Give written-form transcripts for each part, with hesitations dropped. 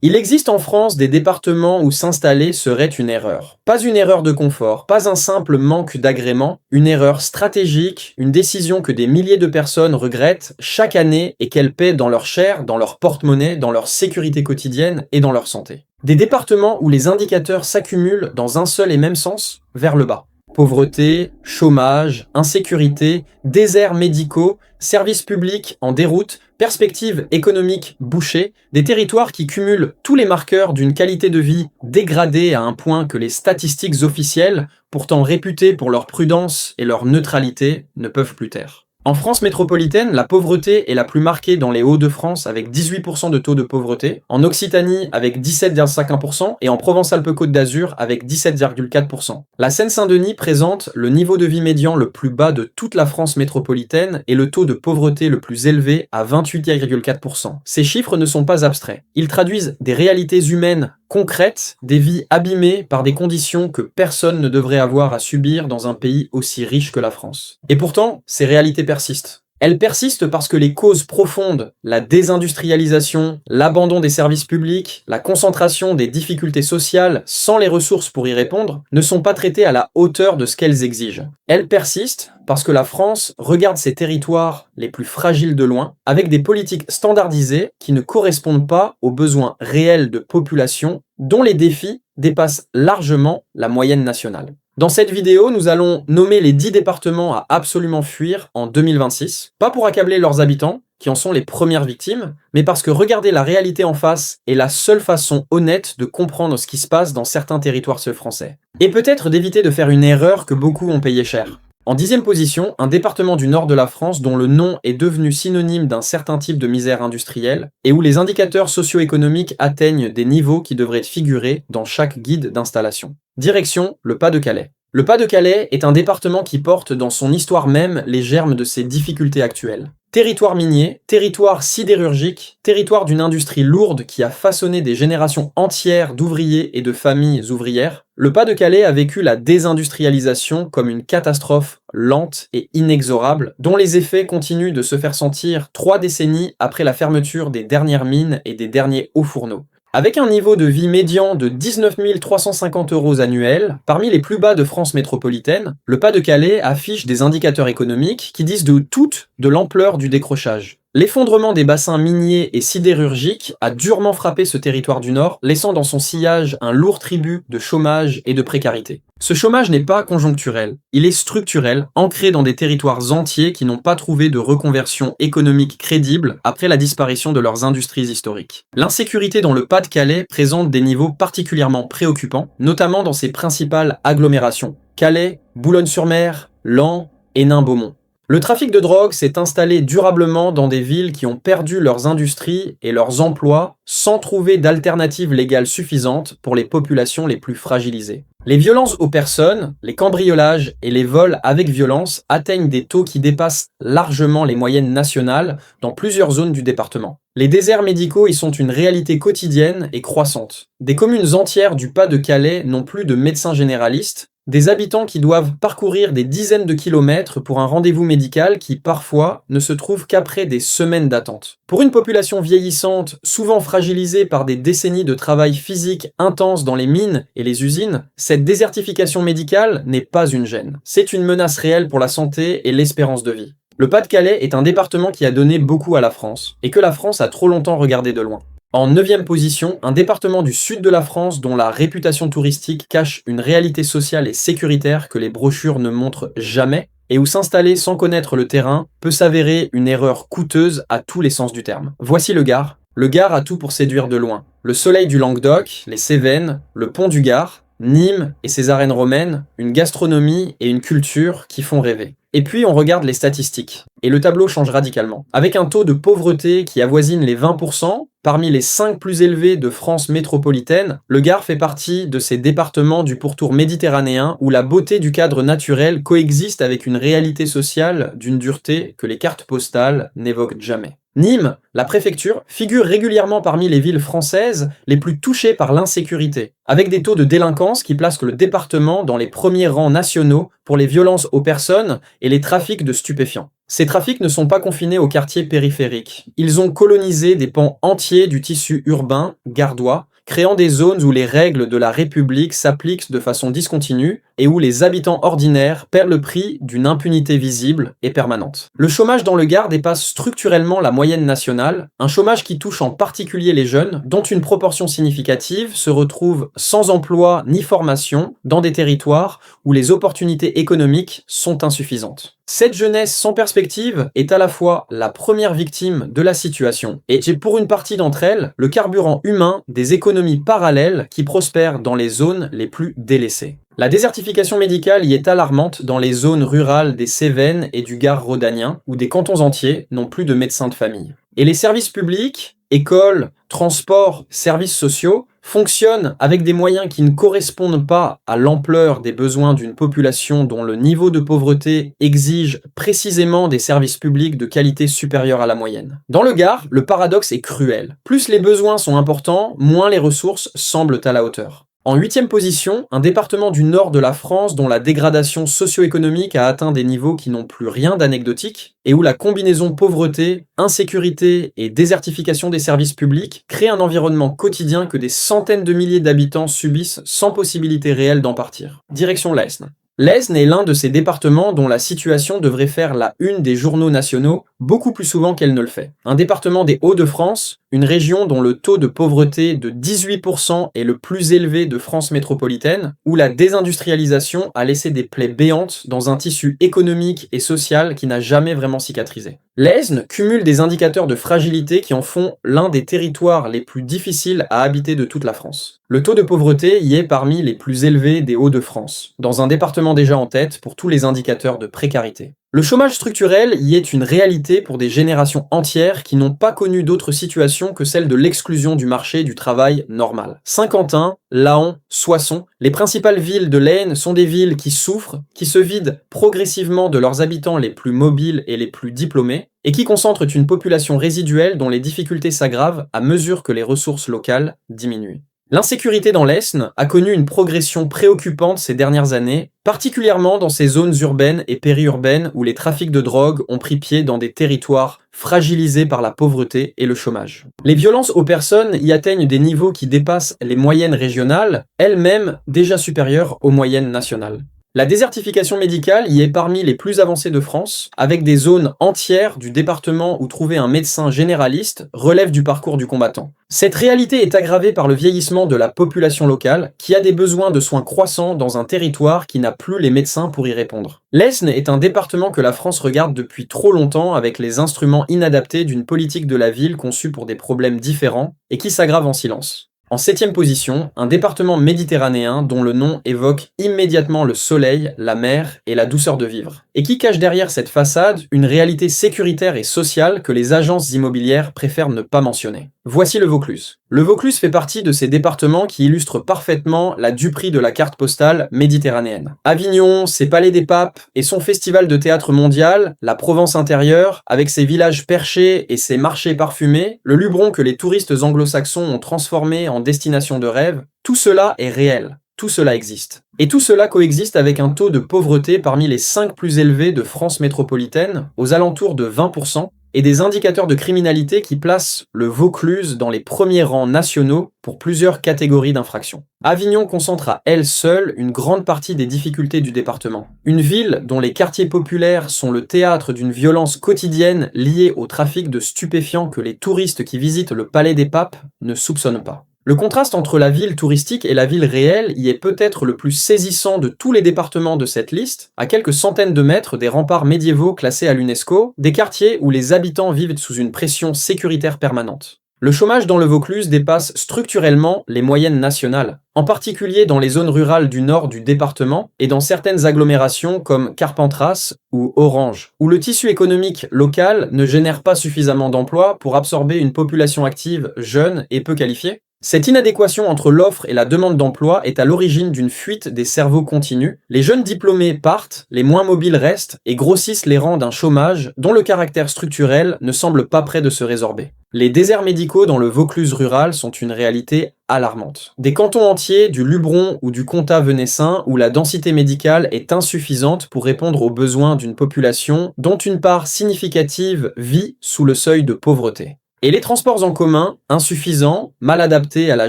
Il existe en France des départements où s'installer serait une erreur. Pas une erreur de confort, pas un simple manque d'agrément, une erreur stratégique, une décision que des milliers de personnes regrettent chaque année et qu'elles paient dans leur chair, dans leur porte-monnaie, dans leur sécurité quotidienne et dans leur santé. Des départements où les indicateurs s'accumulent dans un seul et même sens, vers le bas. Pauvreté, chômage, insécurité, déserts médicaux, services publics en déroute, perspectives économiques bouchées, des territoires qui cumulent tous les marqueurs d'une qualité de vie dégradée à un point que les statistiques officielles, pourtant réputées pour leur prudence et leur neutralité, ne peuvent plus taire. En France métropolitaine, la pauvreté est la plus marquée dans les Hauts-de-France avec 18% de taux de pauvreté, en Occitanie avec 17,51% et en Provence-Alpes-Côte d'Azur avec 17,4%. La Seine-Saint-Denis présente le niveau de vie médian le plus bas de toute la France métropolitaine et le taux de pauvreté le plus élevé à 28,4%. Ces chiffres ne sont pas abstraits. Ils traduisent des réalités humaines concrètes, des vies abîmées par des conditions que personne ne devrait avoir à subir dans un pays aussi riche que la France. Et pourtant, ces réalités persistent. Elles persistent parce que les causes profondes, la désindustrialisation, l'abandon des services publics, la concentration des difficultés sociales sans les ressources pour y répondre, ne sont pas traitées à la hauteur de ce qu'elles exigent. Elles persistent parce que la France regarde ses territoires les plus fragiles de loin, avec des politiques standardisées qui ne correspondent pas aux besoins réels de population dont les défis dépassent largement la moyenne nationale. Dans cette vidéo, nous allons nommer les 10 départements à absolument fuir en 2026, pas pour accabler leurs habitants, qui en sont les premières victimes, mais parce que regarder la réalité en face est la seule façon honnête de comprendre ce qui se passe dans certains territoires français. Et peut-être d'éviter de faire une erreur que beaucoup ont payé cher. En 10e position, un département du nord de la France dont le nom est devenu synonyme d'un certain type de misère industrielle et où les indicateurs socio-économiques atteignent des niveaux qui devraient figurer dans chaque guide d'installation. Direction le Pas-de-Calais. Le Pas-de-Calais est un département qui porte dans son histoire même les germes de ses difficultés actuelles. Territoire minier, territoire sidérurgique, territoire d'une industrie lourde qui a façonné des générations entières d'ouvriers et de familles ouvrières, le Pas-de-Calais a vécu la désindustrialisation comme une catastrophe lente et inexorable, dont les effets continuent de se faire sentir 3 décennies après la fermeture des dernières mines et des derniers hauts fourneaux. Avec un niveau de vie médian de 19 350 € annuels, parmi les plus bas de France métropolitaine, le Pas-de-Calais affiche des indicateurs économiques qui disent de l'ampleur du décrochage. L'effondrement des bassins miniers et sidérurgiques a durement frappé ce territoire du Nord, laissant dans son sillage un lourd tribut de chômage et de précarité. Ce chômage n'est pas conjoncturel, il est structurel, ancré dans des territoires entiers qui n'ont pas trouvé de reconversion économique crédible après la disparition de leurs industries historiques. L'insécurité dans le Pas-de-Calais présente des niveaux particulièrement préoccupants, notamment dans ses principales agglomérations, Calais, Boulogne-sur-Mer, Laon et Nain-Beaumont. Le trafic de drogue s'est installé durablement dans des villes qui ont perdu leurs industries et leurs emplois sans trouver d'alternatives légales suffisantes pour les populations les plus fragilisées. Les violences aux personnes, les cambriolages et les vols avec violence atteignent des taux qui dépassent largement les moyennes nationales dans plusieurs zones du département. Les déserts médicaux y sont une réalité quotidienne et croissante. Des communes entières du Pas-de-Calais n'ont plus de médecins généralistes, des habitants qui doivent parcourir des dizaines de kilomètres pour un rendez-vous médical qui, parfois, ne se trouve qu'après des semaines d'attente. Pour une population vieillissante, souvent fragilisée par des décennies de travail physique intense dans les mines et les usines, cette désertification médicale n'est pas une gêne. C'est une menace réelle pour la santé et l'espérance de vie. Le Pas-de-Calais est un département qui a donné beaucoup à la France, et que la France a trop longtemps regardé de loin. En 9e position, un département du sud de la France dont la réputation touristique cache une réalité sociale et sécuritaire que les brochures ne montrent jamais, et où s'installer sans connaître le terrain peut s'avérer une erreur coûteuse à tous les sens du terme. Voici le Gard. Le Gard a tout pour séduire de loin. Le soleil du Languedoc, les Cévennes, le pont du Gard, Nîmes et ses arènes romaines, une gastronomie et une culture qui font rêver. Et puis on regarde les statistiques, et le tableau change radicalement. Avec un taux de pauvreté qui avoisine les 20%, parmi les 5 plus élevés de France métropolitaine, le Gard fait partie de ces départements du pourtour méditerranéen où la beauté du cadre naturel coexiste avec une réalité sociale d'une dureté que les cartes postales n'évoquent jamais. Nîmes, la préfecture, figure régulièrement parmi les villes françaises les plus touchées par l'insécurité, avec des taux de délinquance qui placent le département dans les premiers rangs nationaux pour les violences aux personnes et les trafics de stupéfiants. Ces trafics ne sont pas confinés aux quartiers périphériques. Ils ont colonisé des pans entiers du tissu urbain gardois, créant des zones où les règles de la République s'appliquent de façon discontinue et où les habitants ordinaires paient le prix d'une impunité visible et permanente. Le chômage dans le Gard dépasse structurellement la moyenne nationale, un chômage qui touche en particulier les jeunes, dont une proportion significative se retrouve sans emploi ni formation dans des territoires où les opportunités économiques sont insuffisantes. Cette jeunesse sans perspective est à la fois la première victime de la situation et, pour une partie d'entre elles, le carburant humain des économies parallèles qui prospèrent dans les zones les plus délaissées. La désertification médicale y est alarmante dans les zones rurales des Cévennes et du Gard rhodanien, où des cantons entiers n'ont plus de médecins de famille. Et les services publics, écoles, transports, services sociaux, fonctionnent avec des moyens qui ne correspondent pas à l'ampleur des besoins d'une population dont le niveau de pauvreté exige précisément des services publics de qualité supérieure à la moyenne. Dans le Gard, le paradoxe est cruel. Plus les besoins sont importants, moins les ressources semblent à la hauteur. En 8e position, un département du nord de la France dont la dégradation socio-économique a atteint des niveaux qui n'ont plus rien d'anecdotique, et où la combinaison pauvreté, insécurité et désertification des services publics crée un environnement quotidien que des centaines de milliers d'habitants subissent sans possibilité réelle d'en partir. Direction l'Aisne. L'Aisne est l'un de ces départements dont la situation devrait faire la une des journaux nationaux beaucoup plus souvent qu'elle ne le fait. Un département des Hauts-de-France, une région dont le taux de pauvreté de 18% est le plus élevé de France métropolitaine, où la désindustrialisation a laissé des plaies béantes dans un tissu économique et social qui n'a jamais vraiment cicatrisé. L'Aisne cumule des indicateurs de fragilité qui en font l'un des territoires les plus difficiles à habiter de toute la France. Le taux de pauvreté y est parmi les plus élevés des Hauts-de-France, dans un département déjà en tête pour tous les indicateurs de précarité. Le chômage structurel y est une réalité pour des générations entières qui n'ont pas connu d'autre situation que celle de l'exclusion du marché du travail normal. Saint-Quentin, Laon, Soissons, les principales villes de l'Aisne sont des villes qui souffrent, qui se vident progressivement de leurs habitants les plus mobiles et les plus diplômés, et qui concentrent une population résiduelle dont les difficultés s'aggravent à mesure que les ressources locales diminuent. L'insécurité dans l'Aisne a connu une progression préoccupante ces dernières années, particulièrement dans ces zones urbaines et périurbaines où les trafics de drogue ont pris pied dans des territoires fragilisés par la pauvreté et le chômage. Les violences aux personnes y atteignent des niveaux qui dépassent les moyennes régionales, elles-mêmes déjà supérieures aux moyennes nationales. La désertification médicale y est parmi les plus avancées de France, avec des zones entières du département où trouver un médecin généraliste relève du parcours du combattant. Cette réalité est aggravée par le vieillissement de la population locale, qui a des besoins de soins croissants dans un territoire qui n'a plus les médecins pour y répondre. L'Aisne est un département que la France regarde depuis trop longtemps avec les instruments inadaptés d'une politique de la ville conçue pour des problèmes différents et qui s'aggrave en silence. En 7e position, un département méditerranéen dont le nom évoque immédiatement le soleil, la mer et la douceur de vivre, et qui cache derrière cette façade une réalité sécuritaire et sociale que les agences immobilières préfèrent ne pas mentionner. Voici le Vaucluse. Le Vaucluse fait partie de ces départements qui illustrent parfaitement la duperie de la carte postale méditerranéenne. Avignon, ses palais des papes et son festival de théâtre mondial, la Provence intérieure, avec ses villages perchés et ses marchés parfumés, le Luberon que les touristes anglo-saxons ont transformé en destination de rêve, tout cela est réel. Tout cela existe. Et tout cela coexiste avec un taux de pauvreté parmi les 5 plus élevés de France métropolitaine, aux alentours de 20%, et des indicateurs de criminalité qui placent le Vaucluse dans les premiers rangs nationaux pour plusieurs catégories d'infractions. Avignon concentre à elle seule une grande partie des difficultés du département. Une ville dont les quartiers populaires sont le théâtre d'une violence quotidienne liée au trafic de stupéfiants que les touristes qui visitent le Palais des Papes ne soupçonnent pas. Le contraste entre la ville touristique et la ville réelle y est peut-être le plus saisissant de tous les départements de cette liste, à quelques centaines de mètres des remparts médiévaux classés à l'UNESCO, des quartiers où les habitants vivent sous une pression sécuritaire permanente. Le chômage dans le Vaucluse dépasse structurellement les moyennes nationales, en particulier dans les zones rurales du nord du département et dans certaines agglomérations comme Carpentras ou Orange, où le tissu économique local ne génère pas suffisamment d'emplois pour absorber une population active jeune et peu qualifiée. Cette inadéquation entre l'offre et la demande d'emploi est à l'origine d'une fuite des cerveaux continue. Les jeunes diplômés partent, les moins mobiles restent et grossissent les rangs d'un chômage dont le caractère structurel ne semble pas près de se résorber. Les déserts médicaux dans le Vaucluse rural sont une réalité alarmante. Des cantons entiers, du Luberon ou du Comtat venessin, où la densité médicale est insuffisante pour répondre aux besoins d'une population dont une part significative vit sous le seuil de pauvreté. Et les transports en commun, insuffisants, mal adaptés à la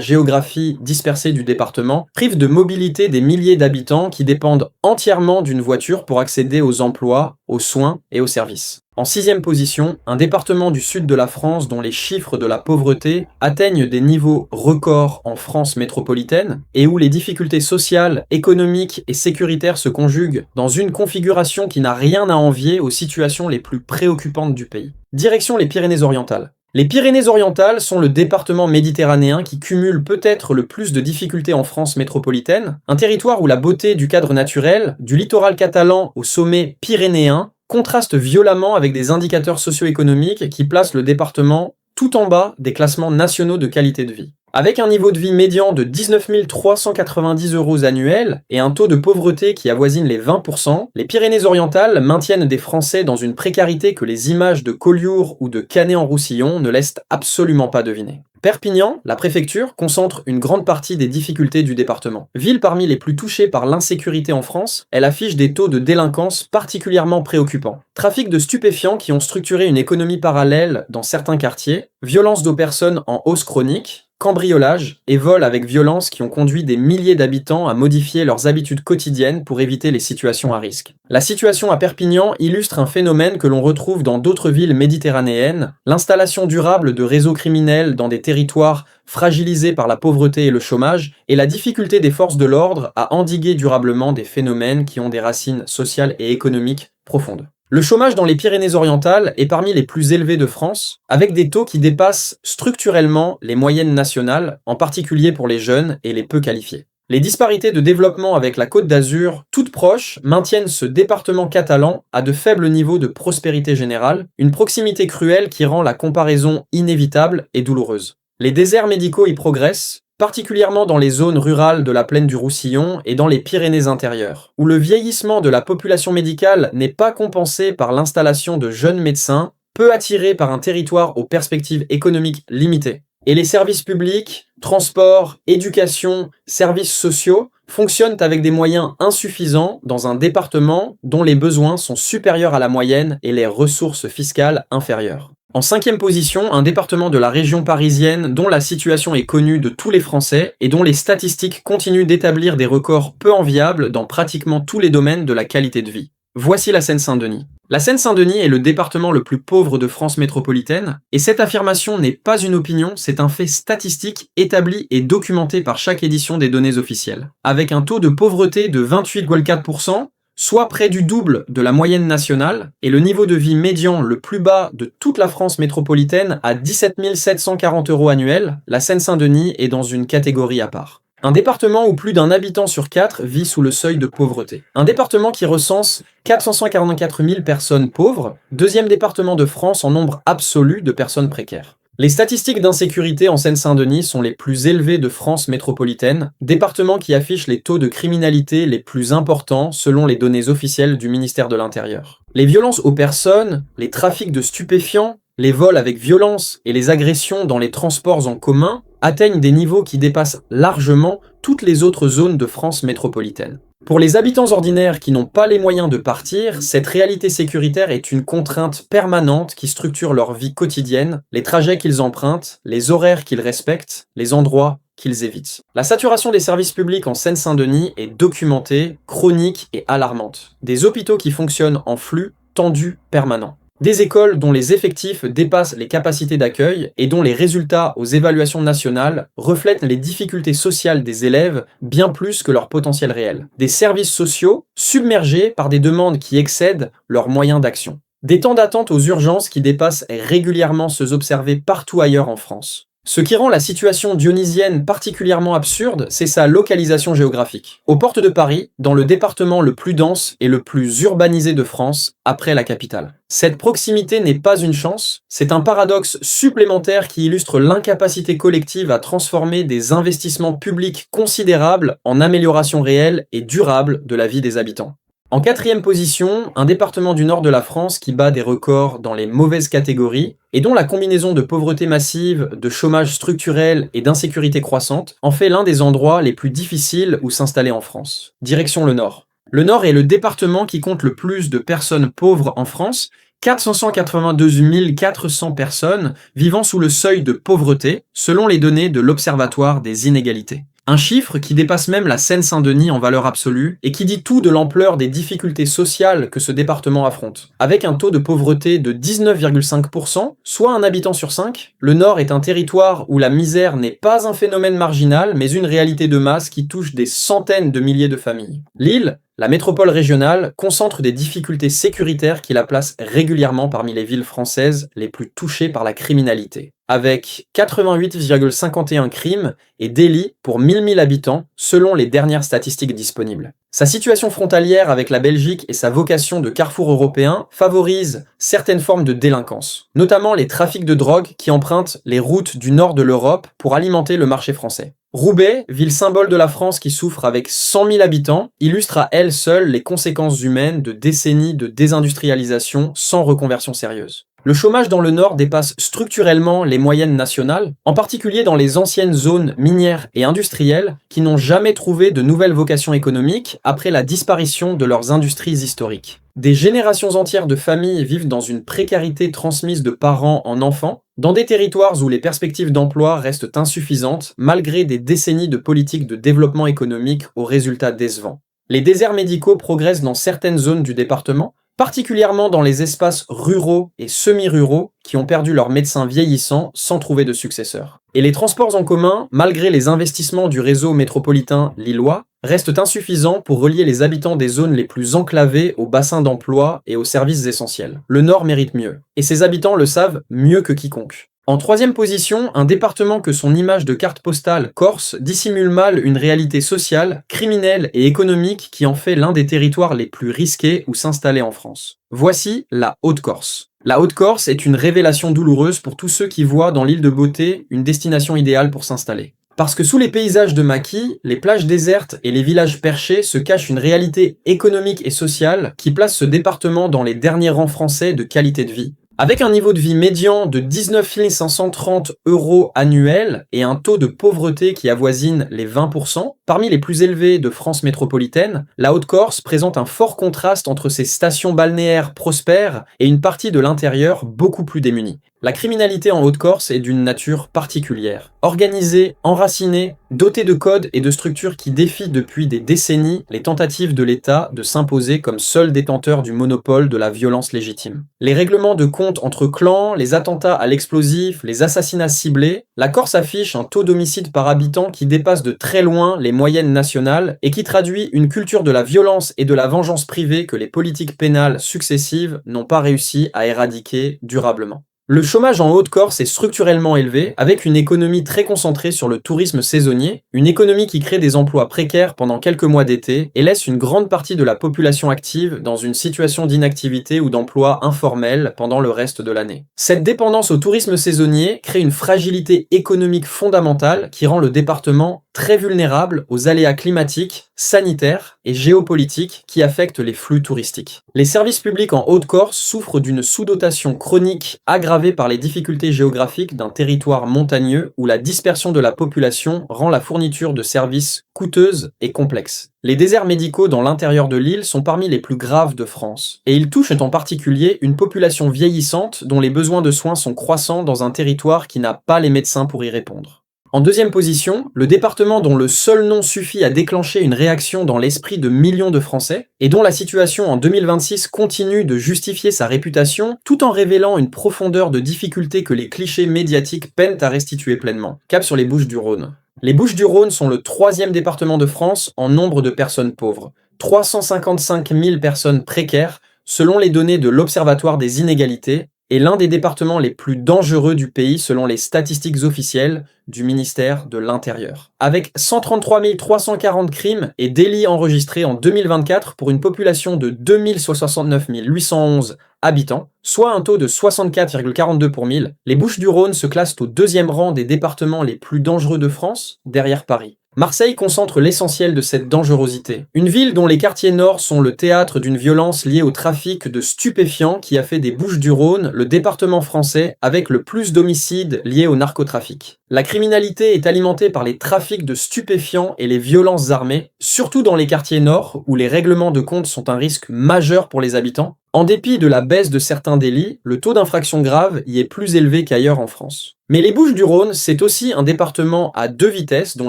géographie dispersée du département, privent de mobilité des milliers d'habitants qui dépendent entièrement d'une voiture pour accéder aux emplois, aux soins et aux services. En 6e position, un département du sud de la France dont les chiffres de la pauvreté atteignent des niveaux records en France métropolitaine et où les difficultés sociales, économiques et sécuritaires se conjuguent dans une configuration qui n'a rien à envier aux situations les plus préoccupantes du pays. Direction les Pyrénées-Orientales. Les Pyrénées-Orientales sont le département méditerranéen qui cumule peut-être le plus de difficultés en France métropolitaine, un territoire où la beauté du cadre naturel, du littoral catalan au sommet pyrénéen, contraste violemment avec des indicateurs socio-économiques qui placent le département tout en bas des classements nationaux de qualité de vie. Avec un niveau de vie médian de 19 390 € annuels et un taux de pauvreté qui avoisine les 20%, les Pyrénées-Orientales maintiennent des Français dans une précarité que les images de Collioure ou de Canet-en-Roussillon ne laissent absolument pas deviner. Perpignan, la préfecture, concentre une grande partie des difficultés du département. Ville parmi les plus touchées par l'insécurité en France, elle affiche des taux de délinquance particulièrement préoccupants. Trafic de stupéfiants qui ont structuré une économie parallèle dans certains quartiers, violence aux personnes en hausse chronique, cambriolage et vols avec violence qui ont conduit des milliers d'habitants à modifier leurs habitudes quotidiennes pour éviter les situations à risque. La situation à Perpignan illustre un phénomène que l'on retrouve dans d'autres villes méditerranéennes, l'installation durable de réseaux criminels dans des territoires fragilisés par la pauvreté et le chômage, et la difficulté des forces de l'ordre à endiguer durablement des phénomènes qui ont des racines sociales et économiques profondes. Le chômage dans les Pyrénées-Orientales est parmi les plus élevés de France, avec des taux qui dépassent structurellement les moyennes nationales, en particulier pour les jeunes et les peu qualifiés. Les disparités de développement avec la Côte d'Azur, toutes proches, maintiennent ce département catalan à de faibles niveaux de prospérité générale, une proximité cruelle qui rend la comparaison inévitable et douloureuse. Les déserts médicaux y progressent, particulièrement dans les zones rurales de la plaine du Roussillon et dans les Pyrénées intérieures, où le vieillissement de la population médicale n'est pas compensé par l'installation de jeunes médecins, peu attirés par un territoire aux perspectives économiques limitées. Et les services publics, transports, éducation, services sociaux fonctionnent avec des moyens insuffisants dans un département dont les besoins sont supérieurs à la moyenne et les ressources fiscales inférieures. En 5e position, un département de la région parisienne dont la situation est connue de tous les Français et dont les statistiques continuent d'établir des records peu enviables dans pratiquement tous les domaines de la qualité de vie. Voici la Seine-Saint-Denis. La Seine-Saint-Denis est le département le plus pauvre de France métropolitaine, et cette affirmation n'est pas une opinion, c'est un fait statistique établi et documenté par chaque édition des données officielles. Avec un taux de pauvreté de 28,4%, soit près du double de la moyenne nationale, et le niveau de vie médian le plus bas de toute la France métropolitaine à 17 740 € annuels, la Seine-Saint-Denis est dans une catégorie à part. Un département où plus d'un habitant sur 4 vit sous le seuil de pauvreté. Un département qui recense 444 000 personnes pauvres, deuxième département de France en nombre absolu de personnes précaires. Les statistiques d'insécurité en Seine-Saint-Denis sont les plus élevées de France métropolitaine, département qui affiche les taux de criminalité les plus importants selon les données officielles du ministère de l'Intérieur. Les violences aux personnes, les trafics de stupéfiants, les vols avec violence et les agressions dans les transports en commun atteignent des niveaux qui dépassent largement toutes les autres zones de France métropolitaine. Pour les habitants ordinaires qui n'ont pas les moyens de partir, cette réalité sécuritaire est une contrainte permanente qui structure leur vie quotidienne, les trajets qu'ils empruntent, les horaires qu'ils respectent, les endroits qu'ils évitent. La saturation des services publics en Seine-Saint-Denis est documentée, chronique et alarmante. Des hôpitaux qui fonctionnent en flux tendu permanent. Des écoles dont les effectifs dépassent les capacités d'accueil et dont les résultats aux évaluations nationales reflètent les difficultés sociales des élèves bien plus que leur potentiel réel. Des services sociaux submergés par des demandes qui excèdent leurs moyens d'action. Des temps d'attente aux urgences qui dépassent régulièrement ceux observés partout ailleurs en France. Ce qui rend la situation dionysienne particulièrement absurde, c'est sa localisation géographique. Aux portes de Paris, dans le département le plus dense et le plus urbanisé de France, après la capitale. Cette proximité n'est pas une chance, c'est un paradoxe supplémentaire qui illustre l'incapacité collective à transformer des investissements publics considérables en amélioration réelle et durable de la vie des habitants. En quatrième position, un département du nord de la France qui bat des records dans les mauvaises catégories et dont la combinaison de pauvreté massive, de chômage structurel et d'insécurité croissante en fait l'un des endroits les plus difficiles où s'installer en France. Direction le nord. Le nord est le département qui compte le plus de personnes pauvres en France, 482 400 personnes vivant sous le seuil de pauvreté, selon les données de l'Observatoire des inégalités. Un chiffre qui dépasse même la Seine-Saint-Denis en valeur absolue et qui dit tout de l'ampleur des difficultés sociales que ce département affronte. Avec un taux de pauvreté de 19,5%, soit un habitant sur 5, le Nord est un territoire où la misère n'est pas un phénomène marginal, mais une réalité de masse qui touche des centaines de milliers de familles. Lille, la métropole régionale, concentre des difficultés sécuritaires qui la placent régulièrement parmi les villes françaises les plus touchées par la criminalité, avec 88,51 crimes et délits pour 1000 000 habitants, selon les dernières statistiques disponibles. Sa situation frontalière avec la Belgique et sa vocation de carrefour européen favorisent certaines formes de délinquance, notamment les trafics de drogue qui empruntent les routes du nord de l'Europe pour alimenter le marché français. Roubaix, ville symbole de la France qui souffre avec 100 000 habitants, illustre à elle seule les conséquences humaines de décennies de désindustrialisation sans reconversion sérieuse. Le chômage dans le Nord dépasse structurellement les moyennes nationales, en particulier dans les anciennes zones minières et industrielles qui n'ont jamais trouvé de nouvelles vocations économiques après la disparition de leurs industries historiques. Des générations entières de familles vivent dans une précarité transmise de parents en enfants, dans des territoires où les perspectives d'emploi restent insuffisantes malgré des décennies de politiques de développement économique aux résultats décevants. Les déserts médicaux progressent dans certaines zones du département, particulièrement dans les espaces ruraux et semi-ruraux qui ont perdu leurs médecins vieillissants sans trouver de successeurs. Et les transports en commun, malgré les investissements du réseau métropolitain lillois, restent insuffisants pour relier les habitants des zones les plus enclavées aux bassins d'emploi et aux services essentiels. Le Nord mérite mieux, et ses habitants le savent mieux que quiconque. En troisième position, un département que son image de carte postale corse dissimule mal une réalité sociale, criminelle et économique qui en fait l'un des territoires les plus risqués où s'installer en France. Voici la Haute-Corse. La Haute-Corse est une révélation douloureuse pour tous ceux qui voient dans l'île de Beauté une destination idéale pour s'installer. Parce que sous les paysages de maquis, les plages désertes et les villages perchés se cache une réalité économique et sociale qui place ce département dans les derniers rangs français de qualité de vie. Avec un niveau de vie médian de 19 530 € annuels et un taux de pauvreté qui avoisine les 20%, parmi les plus élevés de France métropolitaine, la Haute-Corse présente un fort contraste entre ses stations balnéaires prospères et une partie de l'intérieur beaucoup plus démunie. La criminalité en Haute-Corse est d'une nature particulière. Organisée, enracinée, dotée de codes et de structures qui défient depuis des décennies les tentatives de l'État de s'imposer comme seul détenteur du monopole de la violence légitime. Les règlements de compte entre clans, les attentats à l'explosif, les assassinats ciblés, la Corse affiche un taux d'homicide par habitant qui dépasse de très loin les moyennes nationales et qui traduit une culture de la violence et de la vengeance privée que les politiques pénales successives n'ont pas réussi à éradiquer durablement. Le chômage en Haute-Corse est structurellement élevé, avec une économie très concentrée sur le tourisme saisonnier, une économie qui crée des emplois précaires pendant quelques mois d'été et laisse une grande partie de la population active dans une situation d'inactivité ou d'emploi informel pendant le reste de l'année. Cette dépendance au tourisme saisonnier crée une fragilité économique fondamentale qui rend le département très vulnérable aux aléas climatiques, sanitaires et géopolitiques qui affectent les flux touristiques. Les services publics en Haute-Corse souffrent d'une sous-dotation chronique aggravée par les difficultés géographiques d'un territoire montagneux où la dispersion de la population rend la fourniture de services coûteuse et complexe. Les déserts médicaux dans l'intérieur de l'île sont parmi les plus graves de France, et ils touchent en particulier une population vieillissante dont les besoins de soins sont croissants dans un territoire qui n'a pas les médecins pour y répondre. En deuxième position, le département dont le seul nom suffit à déclencher une réaction dans l'esprit de millions de Français, et dont la situation en 2026 continue de justifier sa réputation, tout en révélant une profondeur de difficultés que les clichés médiatiques peinent à restituer pleinement. Cap sur les Bouches-du-Rhône. Les Bouches-du-Rhône sont le 3e département de France en nombre de personnes pauvres. 355 000 personnes précaires, selon les données de l'Observatoire des inégalités, est l'un des départements les plus dangereux du pays selon les statistiques officielles du ministère de l'Intérieur. Avec 133 340 crimes et délits enregistrés en 2024 pour une population de 269 811 habitants, soit un taux de 64,42 pour 1000, les Bouches-du-Rhône se classent au deuxième rang des départements les plus dangereux de France, derrière Paris. Marseille concentre l'essentiel de cette dangerosité. Une ville dont les quartiers nord sont le théâtre d'une violence liée au trafic de stupéfiants qui a fait des Bouches-du-Rhône le département français avec le plus d'homicides liés au narcotrafic. La criminalité est alimentée par les trafics de stupéfiants et les violences armées, surtout dans les quartiers nord où les règlements de compte sont un risque majeur pour les habitants. En dépit de la baisse de certains délits, le taux d'infraction grave y est plus élevé qu'ailleurs en France. Mais les Bouches-du-Rhône, c'est aussi un département à deux vitesses dont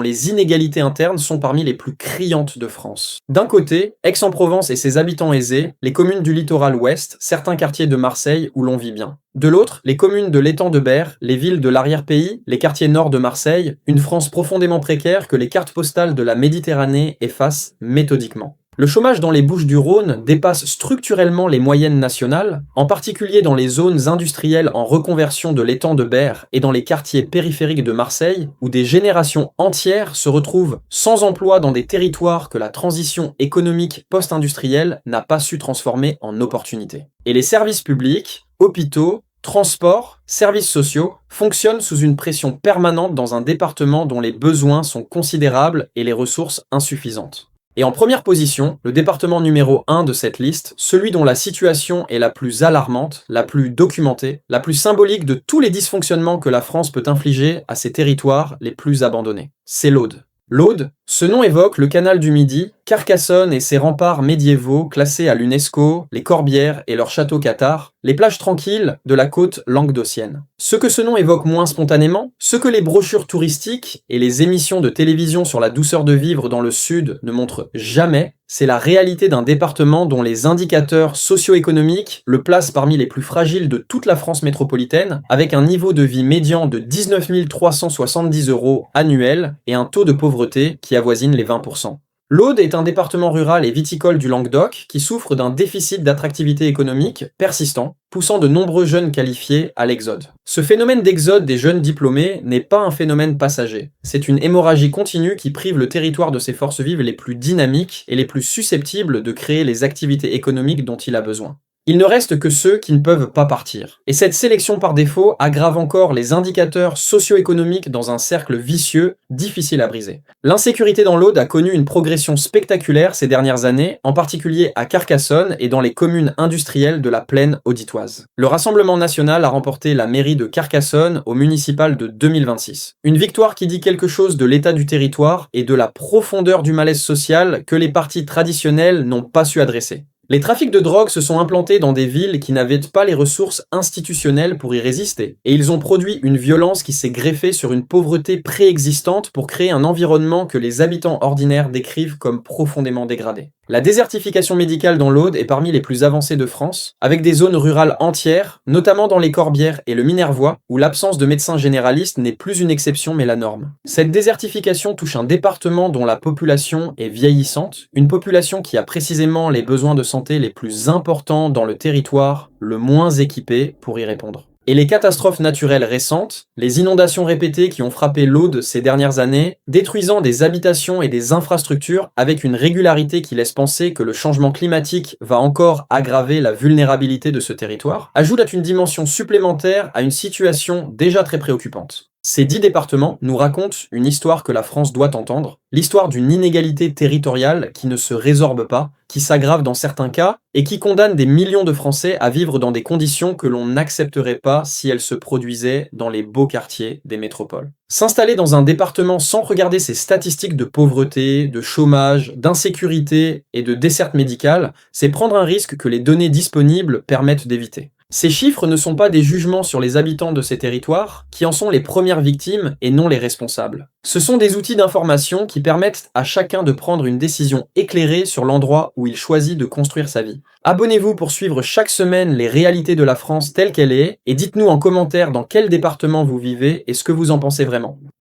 les inégalités internes sont parmi les plus criantes de France. D'un côté, Aix-en-Provence et ses habitants aisés, les communes du littoral ouest, certains quartiers de Marseille où l'on vit bien. De l'autre, les communes de l'étang de Berre, les villes de l'arrière-pays, les quartiers nord de Marseille, une France profondément précaire que les cartes postales de la Méditerranée effacent méthodiquement. Le chômage dans les Bouches-du-Rhône dépasse structurellement les moyennes nationales, en particulier dans les zones industrielles en reconversion de l'étang de Berre et dans les quartiers périphériques de Marseille, où des générations entières se retrouvent sans emploi dans des territoires que la transition économique post-industrielle n'a pas su transformer en opportunités. Et les services publics, hôpitaux, transports, services sociaux fonctionnent sous une pression permanente dans un département dont les besoins sont considérables et les ressources insuffisantes. Et en première position, le département numéro 1 de cette liste, celui dont la situation est la plus alarmante, la plus documentée, la plus symbolique de tous les dysfonctionnements que la France peut infliger à ses territoires les plus abandonnés. C'est l'Aude. L'Aude, ce nom évoque le canal du Midi, Carcassonne et ses remparts médiévaux classés à l'UNESCO, les Corbières et leurs châteaux cathares, les plages tranquilles de la côte languedocienne. Ce que ce nom évoque moins spontanément, ce que les brochures touristiques et les émissions de télévision sur la douceur de vivre dans le sud ne montrent jamais, c'est la réalité d'un département dont les indicateurs socio-économiques le placent parmi les plus fragiles de toute la France métropolitaine, avec un niveau de vie médian de 19 370 € annuels et un taux de pauvreté qui avoisine les 20%. L'Aude est un département rural et viticole du Languedoc qui souffre d'un déficit d'attractivité économique persistant, poussant de nombreux jeunes qualifiés à l'exode. Ce phénomène d'exode des jeunes diplômés n'est pas un phénomène passager. C'est une hémorragie continue qui prive le territoire de ses forces vives les plus dynamiques et les plus susceptibles de créer les activités économiques dont il a besoin. Il ne reste que ceux qui ne peuvent pas partir. Et cette sélection par défaut aggrave encore les indicateurs socio-économiques dans un cercle vicieux, difficile à briser. L'insécurité dans l'Aude a connu une progression spectaculaire ces dernières années, en particulier à Carcassonne et dans les communes industrielles de la plaine auditoise. Le Rassemblement national a remporté la mairie de Carcassonne au municipal de 2026. Une victoire qui dit quelque chose de l'état du territoire et de la profondeur du malaise social que les partis traditionnels n'ont pas su adresser. Les trafics de drogue se sont implantés dans des villes qui n'avaient pas les ressources institutionnelles pour y résister, et ils ont produit une violence qui s'est greffée sur une pauvreté préexistante pour créer un environnement que les habitants ordinaires décrivent comme profondément dégradé. La désertification médicale dans l'Aude est parmi les plus avancées de France, avec des zones rurales entières, notamment dans les Corbières et le Minervois, où l'absence de médecins généralistes n'est plus une exception mais la norme. Cette désertification touche un département dont la population est vieillissante, une population qui a précisément les besoins de santé les plus importants dans le territoire, le moins équipé pour y répondre. Et les catastrophes naturelles récentes, les inondations répétées qui ont frappé l'Aude ces dernières années, détruisant des habitations et des infrastructures avec une régularité qui laisse penser que le changement climatique va encore aggraver la vulnérabilité de ce territoire, ajoutent à une dimension supplémentaire à une situation déjà très préoccupante. Ces 10 départements nous racontent une histoire que la France doit entendre, l'histoire d'une inégalité territoriale qui ne se résorbe pas, qui s'aggrave dans certains cas, et qui condamne des millions de Français à vivre dans des conditions que l'on n'accepterait pas si elles se produisaient dans les beaux quartiers des métropoles. S'installer dans un département sans regarder ses statistiques de pauvreté, de chômage, d'insécurité et de desserte médicale, c'est prendre un risque que les données disponibles permettent d'éviter. Ces chiffres ne sont pas des jugements sur les habitants de ces territoires, qui en sont les premières victimes et non les responsables. Ce sont des outils d'information qui permettent à chacun de prendre une décision éclairée sur l'endroit où il choisit de construire sa vie. Abonnez-vous pour suivre chaque semaine les réalités de la France telle qu'elle est, et dites-nous en commentaire dans quel département vous vivez et ce que vous en pensez vraiment.